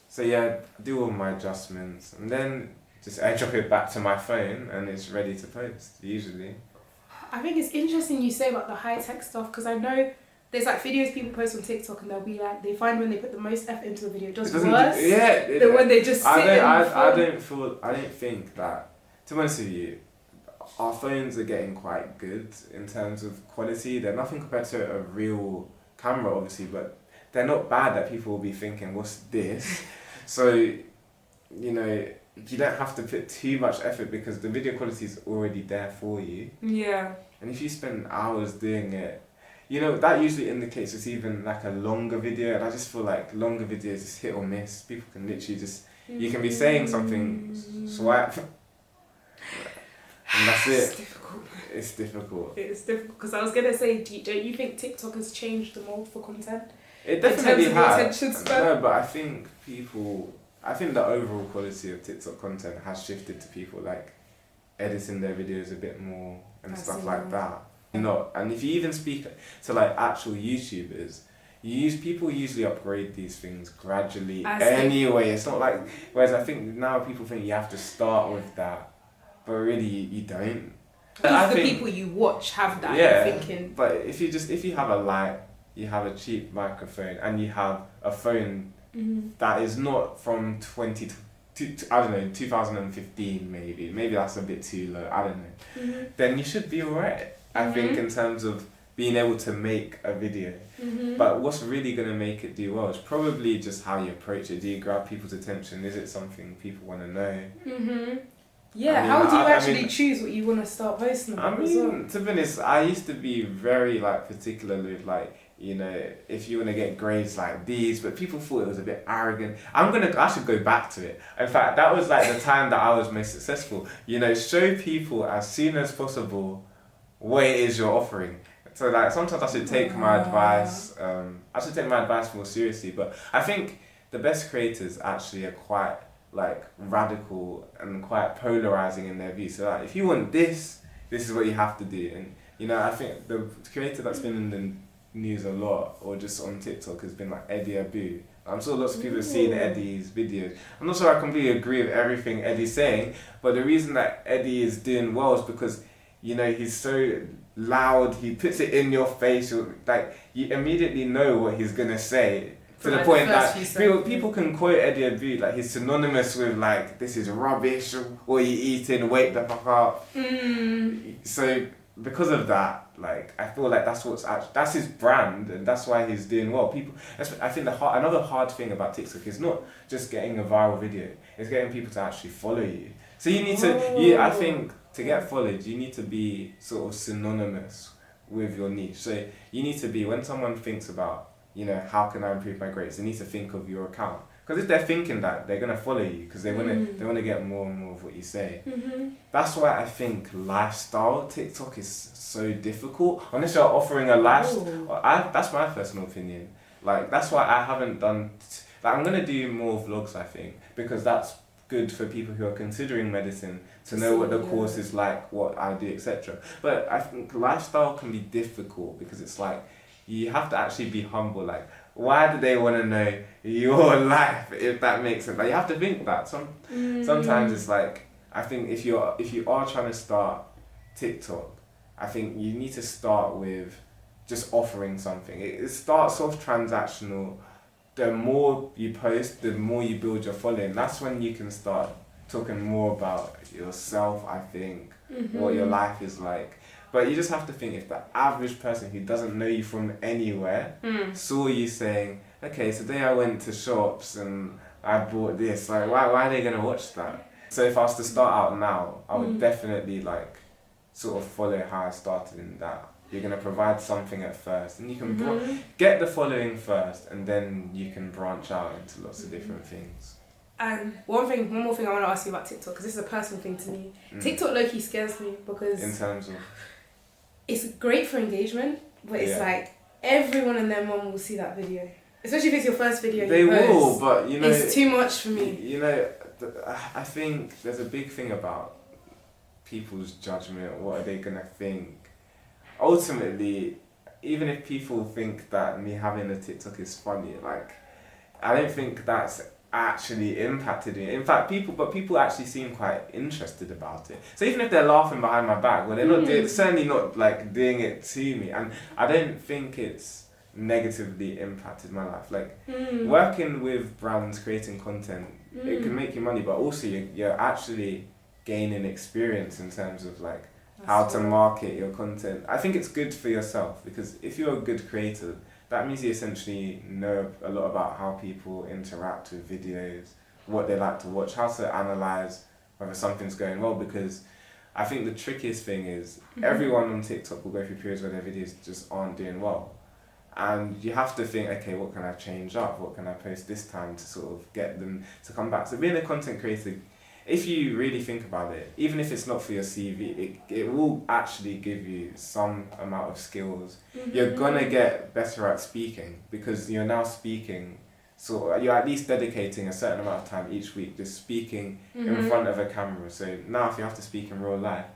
A: So yeah, do all my adjustments and then just airdrop it back to my phone and it's ready to post, usually.
B: I think it's interesting you say about the high-tech stuff because I know there's like videos people post on TikTok and they'll be like, they find when they put the most effort into a video, it does worse than when they just sit
A: I don't think that, to be honest with you, our phones are getting quite good in terms of quality. They're nothing compared to a real camera, obviously, but they're not bad that people will be thinking, what's this? So, you know, you don't have to put too much effort because the video quality is already there for you.
B: Yeah.
A: And if you spend hours doing it, you know, that usually indicates it's even like a longer video. And I just feel like longer videos is hit or miss. People can literally just, you can be saying something, swipe. And that's it.
B: It's difficult.
A: It's difficult.
B: It's difficult because I was gonna say, don't you think TikTok has changed the mold for content?
A: It definitely has.
B: No,
A: but I think the overall quality of TikTok content has shifted to people like editing their videos a bit more and stuff like that. And if you even speak to like actual YouTubers, people usually upgrade these things gradually anyway. It's not like, whereas I think now people think you have to start with that, but really you don't.
B: Because the people you watch have that, you're thinking.
A: But if you have a light, you have a cheap microphone, and you have a phone that is not from 2015 maybe that's a bit too low, I don't know, then you should be alright, I think, in terms of being able to make a video. But what's really going to make it do well is probably just how you approach it. Do you grab people's attention? Is it something people want to know?
B: Yeah, how do you actually choose what you want to start posting about?
A: To be honest, I used to be very like particular with like, you know, if you want to get grades like these, but people thought it was a bit arrogant. I should go back to it. In fact, that was like the time that I was most successful. You know, show people as soon as possible what it is you're offering. So like sometimes I should take my advice. I should take my advice more seriously. But I think the best creators actually are quite like radical and quite polarizing in their views. So like, if you want this is what you have to do. And you know, I think the creator that's been in the news a lot, or just on TikTok, has been like Eddie Abu. I'm sure lots of people have seen Eddie's videos. I'm not sure I completely agree with everything Eddie's saying, but the reason that Eddie is doing well is because, you know, he's so loud, he puts it in your face, like you immediately know what he's gonna say. To the point that people can quote Eddie Abu, like he's synonymous with like, this is rubbish, or you eating, wake the fuck up. So because of that, like I feel like that's his brand, and that's why he's doing well. I think another hard thing about TikTok is not just getting a viral video, it's getting people to actually follow you. So you need I think to get followed, you need to be sort of synonymous with your niche. So you need to be, when someone thinks about, you know, how can I improve my grades, they need to think of your account. Because if they're thinking that, they're gonna follow you because they wanna get more and more of what you say. That's why I think lifestyle TikTok is so difficult. Unless you're offering a lifestyle, that's my personal opinion. Like that's why I haven't done. Like I'm gonna do more vlogs, I think, because that's good for people who are considering medicine to know what the course is like, what I do, etc. But I think lifestyle can be difficult because it's like you have to actually be humble. Like, why do they want to know your life, if that makes sense? Like, you have to think that. Sometimes it's like, I think if you are trying to start TikTok, I think you need to start with just offering something. It starts off transactional. The more you post, the more you build your following. That's when you can start talking more about yourself, I think, what your life is like. But you just have to think, if the average person who doesn't know you from anywhere saw you saying, okay, today I went to shops and I bought this, like why are they going to watch that? So if I was to start out now, I would definitely like sort of follow how I started in that. You're going to provide something at first, and you can get the following first, and then you can branch out into lots of different things.
B: And one more thing I want to ask you about TikTok, because this is a personal thing to me. TikTok low-key scares me because... In terms of... It's great for engagement, but it's like everyone and their mum will see that video. Especially if it's your first video
A: you post. They will, but you know...
B: It's too much for me.
A: You know, I think there's a big thing about people's judgment. What are they going to think? Ultimately, even if people think that me having a TikTok is funny, like, I don't think that's actually impacted me. In fact, people actually seem quite interested about it. So even if they're laughing behind my back, well, they're not certainly not like doing it to me, and I don't think it's negatively impacted my life. Like working with brands, creating content, it can make you money, but also you're actually gaining experience in terms of like how to market your content. I think it's good for yourself, because if you're a good creator, that means you essentially know a lot about how people interact with videos, what they like to watch, how to analyze whether something's going well. Because I think the trickiest thing is everyone on TikTok will go through periods where their videos just aren't doing well. And you have to think, okay, what can I change up? What can I post this time to sort of get them to come back? So being a content creator, if you really think about it, even if it's not for your CV, it will actually give you some amount of skills. You're gonna get better at speaking, because you're now speaking, so you're at least dedicating a certain amount of time each week just speaking in front of a camera. So now if you have to speak in real life,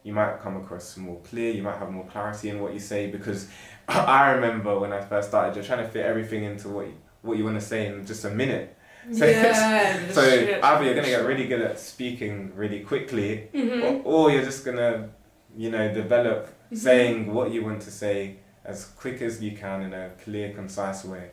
A: you might come across more clear, you might have more clarity in what you say, because I remember when I first started, you're trying to fit everything into what you want to say in just a minute. So, so either you're going to get really good at speaking really quickly, or you're just going to, develop saying what you want to say as quick as you can in a clear, concise way.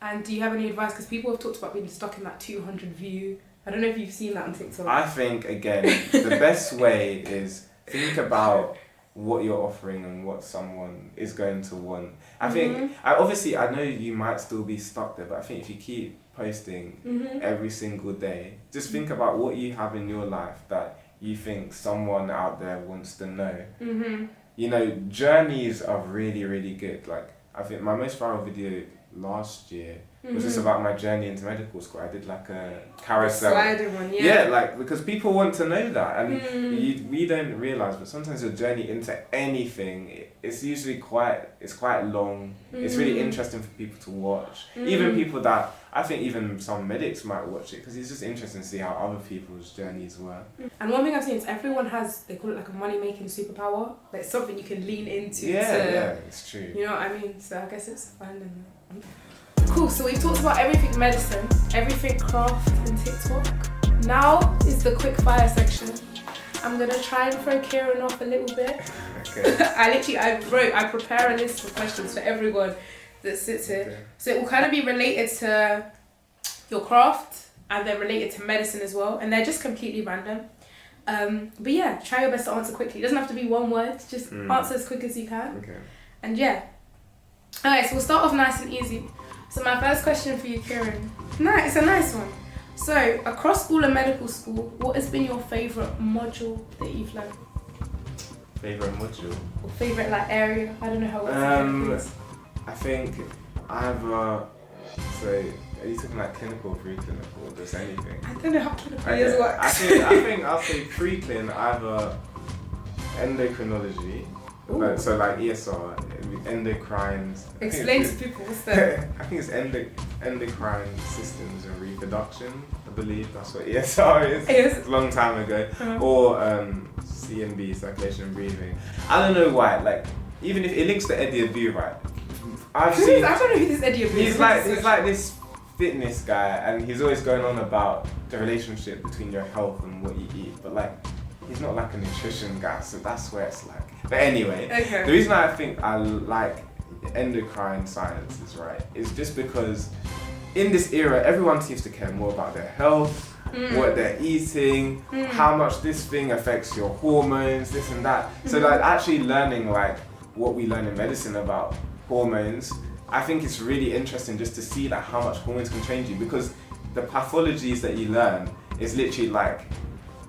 B: And do you have any advice? Because people have talked about being stuck in that 200 view. I don't know if you've seen that on TikTok.
A: I think, again, the best way is think about what you're offering and what someone is going to want. I think, I know you might still be stuck there, but I think if you keep posting every single day, just think about what you have in your life that you think someone out there wants to know. Journeys are really, really good. Like, I think my most viral video last year was just about my journey into medical school. I did like a carousel.
B: Sliding one,
A: Yeah, because people want to know that, and we don't realise, but sometimes your journey into anything, it's usually quite long. It's really interesting for people to watch. Even people that, I think even some medics might watch it, because it's just interesting to see how other people's journeys were. And
B: one thing I've seen is everyone has, they call it like a money-making superpower. Like something you can lean into.
A: Yeah, it's true.
B: You know what I mean? So I guess it's fun. Cool, so we've talked about everything medicine, everything craft and TikTok. Now is the quick fire section. I'm going to try and throw Kieran off a little bit.
A: Okay.
B: I prepare a list of questions for everyone that sits here. Okay. So it will kind of be related to your craft and then related to medicine as well. And they're just completely random. But yeah, try your best to answer quickly. It doesn't have to be one word, just answer as quick as you can.
A: Okay.
B: And yeah. Alright, so we'll start off nice and easy. So my first question for you, Kieran. It's a nice one. So, across all of medical school, what has been your favourite module that you've learned?
A: Favourite module?
B: Or favourite area? I don't know how it's
A: I think either, so are you talking like clinical or pre-clinical or just anything?
B: I don't know how clinical is works.
A: I think I'll say pre-clin, either endocrinology, so like ESR, endocrines.
B: Explain to people what's that?
A: I think it's endocrine systems and reproduction. I believe that's what ESR is. It's a long time ago. Or CMB, circulation and breathing. I don't know why. Like, even if it links to Eddie Abu, right? I don't
B: know who this Eddie Abu is.
A: He's like this fitness guy, and he's always going on about the relationship between your health and what you eat. But like, he's not like a nutrition guy, so that's where it's like. But anyway, the reason I think I like endocrine sciences, right, is just because in this era, everyone seems to care more about their health, what they're eating, how much this thing affects your hormones, this and that. So like actually learning like what we learn in medicine about hormones, I think it's really interesting just to see like how much hormones can change you, because the pathologies that you learn is literally like,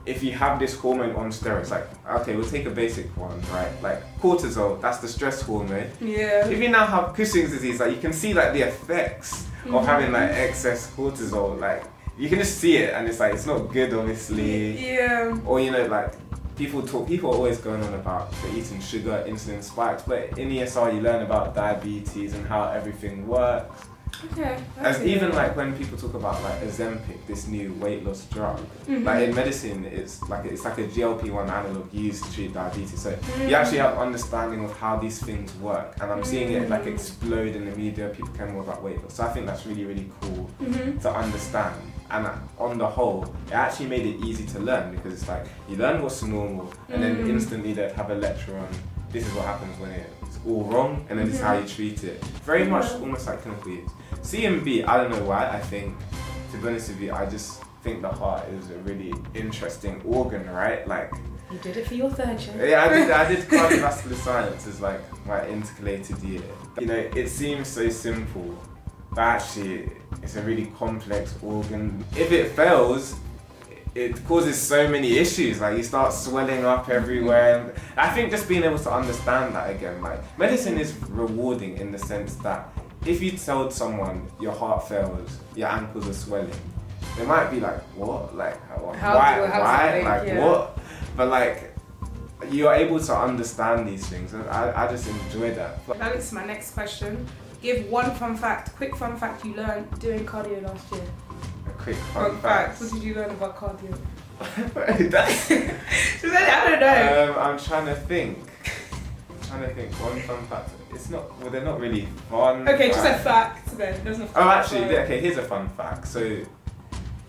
A: if you have this hormone on steroids, like, okay, we'll take a basic one, right? Like cortisol, that's the stress hormone.
B: Yeah.
A: If you now have Cushing's disease, like you can see like the effects of having like excess cortisol. Like you can just see it, and it's like it's not good, obviously.
B: Yeah.
A: Or like people are always going on about the eating sugar, insulin spikes, but in ESR you learn about diabetes and how everything works.
B: Okay.
A: As even like when people talk about like Ozempic, this new weight loss drug, like in medicine, it's like a GLP-1 analog used to treat diabetes. So you actually have understanding of how these things work, and I'm seeing it like explode in the media. People care more about weight loss, so I think that's really, really cool to understand. And on the whole, it actually made it easy to learn, because it's like you learn what's normal, and then instantly they'd have a lecture on this is what happens when it's all wrong, and then this is how you treat it. Very much almost like clinical use. CMB, I don't know why. I think, to be honest with you, I just think the heart is a really interesting organ, right? Like,
B: you did it for your third year.
A: Yeah, I did cardiovascular science as like my intercalated year. It seems so simple, but actually it's a really complex organ. If it fails, it causes so many issues. Like you start swelling up everywhere. I think just being able to understand that again, like medicine is rewarding in the sense that if you told someone your heart fails, your ankles are swelling, they might be like, what? Like, why? What? But like, you are able to understand these things, and I just enjoy that.
B: That leads to my next question. Give one quick fun fact you learned doing cardio last year.
A: A quick fun fact.
B: What did you learn about cardio?
A: That's...
B: I don't know.
A: I'm trying to think. One fun fact. It's not. Well, they're not really fun.
B: Okay, just a fact then. There's no.
A: Oh, actually, okay. Here's a fun fact. So,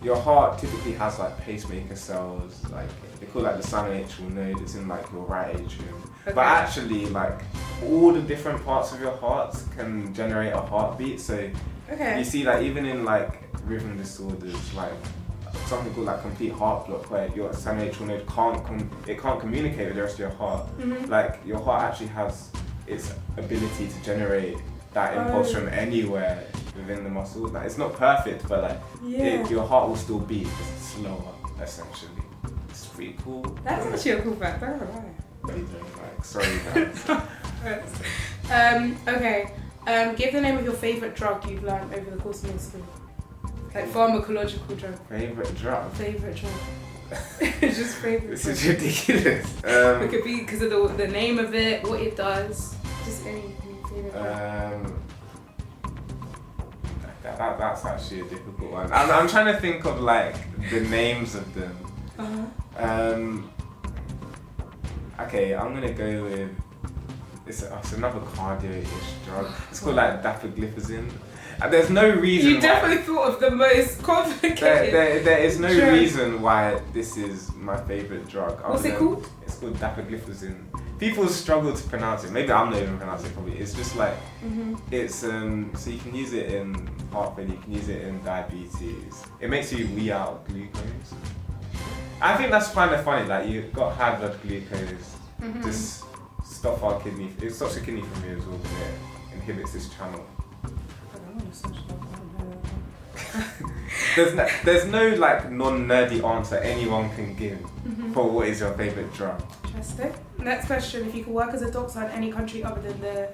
A: your heart typically has like pacemaker cells. Like they call like the sinoatrial node. It's in like your right atrium. Okay. But actually, like all the different parts of your heart can generate a heartbeat. So, you see, like even in like rhythm disorders, like something called like complete heart block, where your sinoatrial node can't communicate with the rest of your heart. Mm-hmm. Like your heart actually has its ability to generate that impulse from anywhere within the muscle. Like it's not perfect, but like your heart will still beat, just slower, essentially. It's pretty cool.
B: That's actually a cool fact. I don't know why.
A: Like, sorry guys.
B: Okay. Give the name of your favourite drug you've learned over the course of your school. Like pharmacological drug.
A: Favourite drug?
B: Favourite drug. Just favourite.
A: This is ridiculous.
B: It could be because of the name of it, what it does. Just any favourite drug.
A: That's actually a difficult one. I'm trying to think of like the names of them. Okay, I'm gonna go with it's another cardio-ish drug. It's called like dapagliflozin. And there's no reason.
B: You definitely thought of the most complicated.
A: There is no reason why this is my favourite drug.
B: What's it called?
A: It's called dapagliflozin. People struggle to pronounce it. Maybe I'm not even pronouncing it properly. It's just like it's so you can use it in heart failure. You can use it in diabetes. It makes you wee out glucose. I think that's kind of funny. Like you've got high blood glucose. Just stop our kidney. It stops your kidney from reabsorbing it. Inhibits this channel. There's no like non-nerdy answer anyone can give for what is your favourite drug.
B: Interesting. Next question: if you could work as a doctor in any country other than the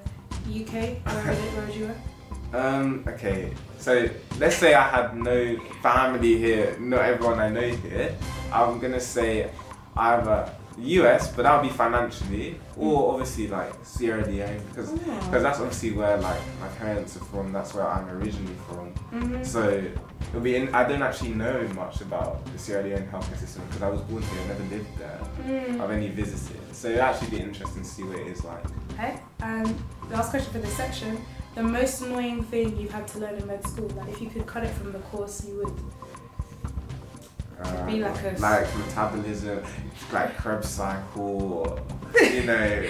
B: UK, where would you work?
A: Okay, so let's say I had no family here, not everyone I know here. I'm gonna say either US, but that would be financially, or obviously like Sierra Leone, because that's obviously where like my parents are from. That's where I'm originally from. So it'll be I don't actually know much about the Sierra Leone healthcare system because I was born here, never lived there. I've only visited, so it'd actually be interesting to see what it is like.
B: Okay. Last question for this section: the most annoying thing you've had to learn in med school. Like if you could cut it from the course, you would. Be like
A: metabolism, like Krebs cycle, you know,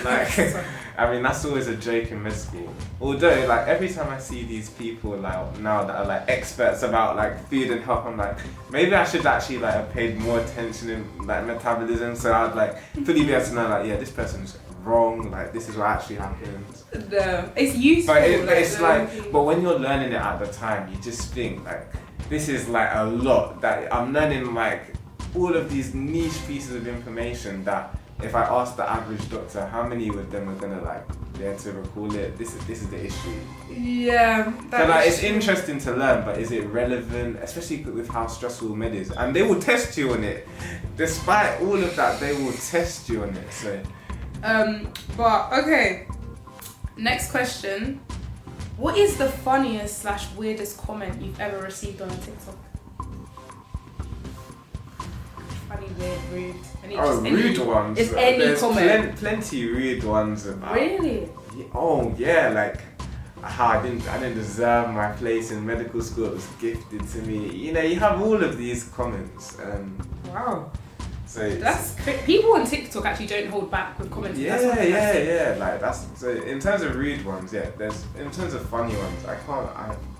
A: like I mean that's always a joke in med school. Although like every time I see these people like now that are like experts about like food and health, I'm like maybe I should actually like have paid more attention in like metabolism, so I'd like fully be able to know like this person's wrong, like this is what actually happens.
B: It's useful.
A: But when you're learning it at the time, you just think like. This is like a lot that I'm learning, like all of these niche pieces of information that if I ask the average doctor how many of them are gonna like be able to recall it, this is the issue.
B: Yeah.
A: So like it's interesting to learn, but is it relevant, especially with how stressful med is? And they will test you on it. Despite all of that, they will test you on it. So
B: but okay. Next question. What is the funniest / weirdest comment you've ever received on TikTok? Funny, weird, rude.
A: Rude ones.
B: It's any
A: There's
B: comment.
A: Plenty rude ones about.
B: Really?
A: Oh yeah, like how I didn't deserve my place in medical school. It was gifted to me. You know, you have all of these comments.
B: Wow.
A: So
B: that's people on TikTok actually don't hold back with comments.
A: Yeah. Like that's so. In terms of rude ones, there's in terms of funny ones.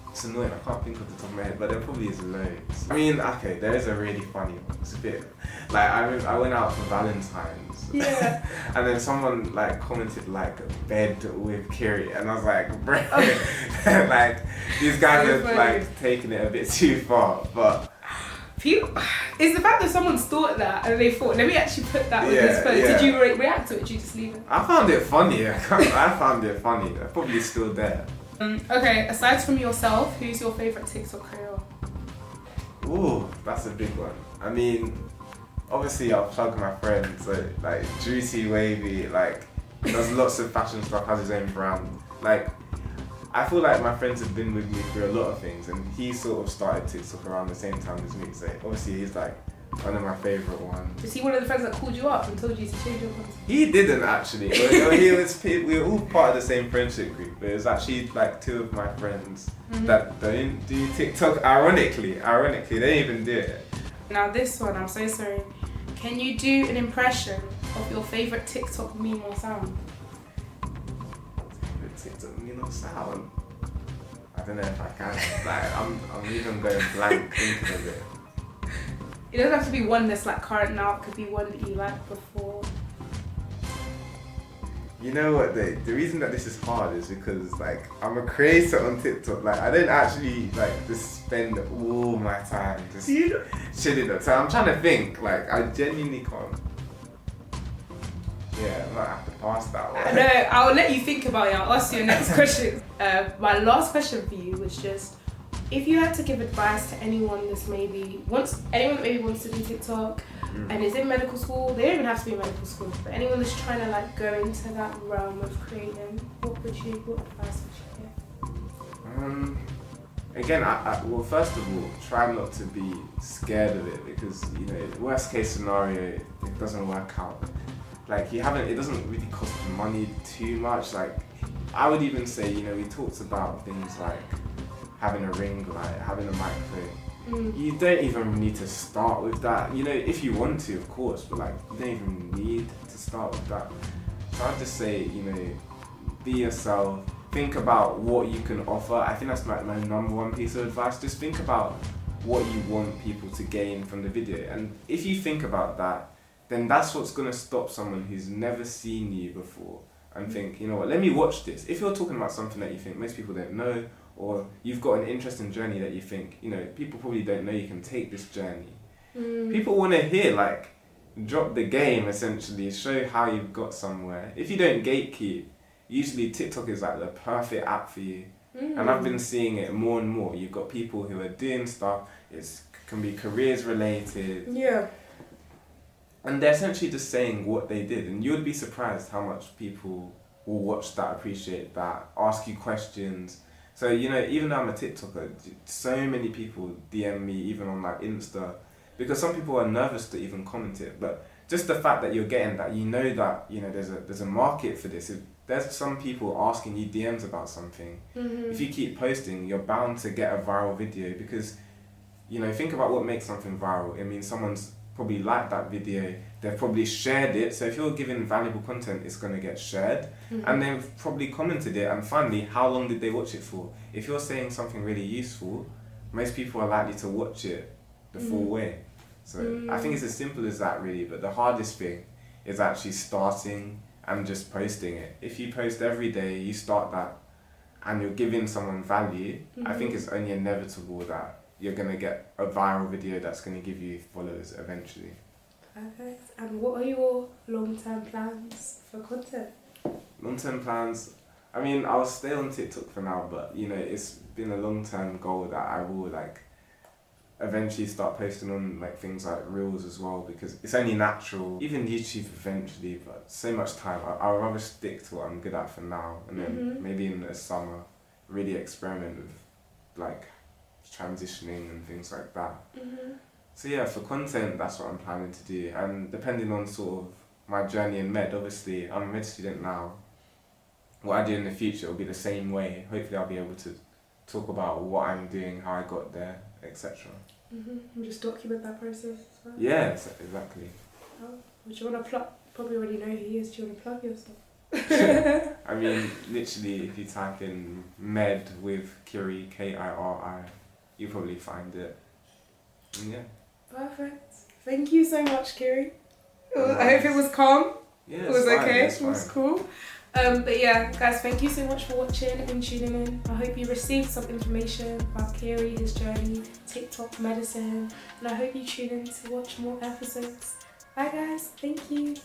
A: It's annoying. I can't think of the top of my head, but there probably is loads. I mean, okay, there is a really funny one. It's a bit like I went out for Valentine's.
B: Yeah.
A: And then someone like commented like bed with Kieran, and I was like, bro, like these guys are like taking it a bit too far, but.
B: It's the fact that someone's thought that and they thought, let me actually put that with his phone. Did you react to it? Did you just leave it?
A: I found it funny. I found it funny. They're probably still there.
B: Okay, aside from yourself, who's your favourite TikTok creator?
A: Ooh, that's a big one. I mean, obviously I'll plug my friends. Like Juicy Wavy, like does lots of fashion stuff, has his own brand. Like I feel like my friends have been with me through a lot of things, and he sort of started TikTok around the same time as me. So obviously he's like One of my favourite ones.
B: Is he one of the friends that called you up and told you to change your content?
A: He didn't actually. We were all part of the same friendship group, but it was actually like 2 of my friends that don't do TikTok. Ironically, they don't even do it.
B: Now this one, I'm so sorry. Can you do an impression of your favourite TikTok meme or sound?
A: Favorite TikTok meme or sound? I don't know if I can. Like, I'm even going blank thinking of it.
B: It doesn't have to be one that's like current now. It could be one that you liked before.
A: You know what? The reason that this is hard is because like I'm a creator on TikTok. Like I don't actually like just spend all my time just chilling up. So I'm trying to think. Like I genuinely can't. Yeah, I might have to pass that one.
B: No, I'll let you think about it. I'll ask you your next question. My last question for you was just, if you had to give advice to anyone that maybe wants to do TikTok and is in medical school, they don't even have to be in medical school, but anyone that's trying to like go into that realm of creating, what advice would you give?
A: Again, well, first of all, try not to be scared of it because worst case scenario, it doesn't work out. Like it doesn't really cost money too much. Like I would even say, we talked about things like having a ring light, having a microphone. You don't even need to start with that. If you want to, of course, but like you don't even need to start with that. So I'd just say, be yourself. Think about what you can offer. I think that's my number one piece of advice. Just think about what you want people to gain from the video. And if you think about that, then that's what's going to stop someone who's never seen you before and think, you know what, let me watch this. If you're talking about something that you think most people don't know, or you've got an interesting journey that you think, people probably don't know you can take this journey. People want to hear, like, drop the game, essentially, show how you've got somewhere. If you don't gatekeep, usually TikTok is like the perfect app for you. And I've been seeing it more and more. You've got people who are doing stuff, it can be careers related.
B: Yeah.
A: And they're essentially just saying what they did. And you'd be surprised how much people will watch that, appreciate that, ask you questions. So, even though I'm a TikToker, so many people DM me, even on like Insta, because some people are nervous to even comment it. But just the fact that you're getting that, that, there's a market for this. If there's some people asking you DMs about something, if you keep posting, you're bound to get a viral video because, think about what makes something viral. It means someone's probably liked that video, they've probably shared it. So if you're giving valuable content, it's going to get shared. And they've probably commented it. And finally, how long did they watch it for? If you're saying something really useful, most people are likely to watch it the full way. So I think it's as simple as that, really. But the hardest thing is actually starting and just posting it. If you post every day, you start that, and you're giving someone value, I think it's only inevitable that you're going to get a viral video that's going to give you followers eventually.
B: Perfect. And what are your long-term plans for content?
A: Long-term plans, I'll stay on TikTok for now, but it's been a long-term goal that I will eventually start posting on things like Reels as well, because it's only natural. Even YouTube eventually, but so much time. I'd rather stick to what I'm good at for now, and then maybe in the summer really experiment with transitioning and things like that. So yeah, for content, that's what I'm planning to do. And depending on sort of my journey in med, obviously I'm a med student now. What I do in the future will be the same way. Hopefully I'll be able to talk about what I'm doing, how I got there, etc.
B: And just document that process as well.
A: Yeah, exactly.
B: Oh, would you want to plug? Probably already know who he is. Do you want to plug yourself?
A: Literally, if you type in med with Kiri, Kiri, you'll probably find it. And yeah.
B: Perfect. Thank you so much, Kieran. I hope it was calm.
A: Yeah,
B: it was okay.
A: It
B: was cool. But yeah, guys, thank you so much for watching and tuning in. I hope you received some information about Kieran, his journey, TikTok, medicine, and I hope you tune in to watch more episodes. Bye guys, thank you.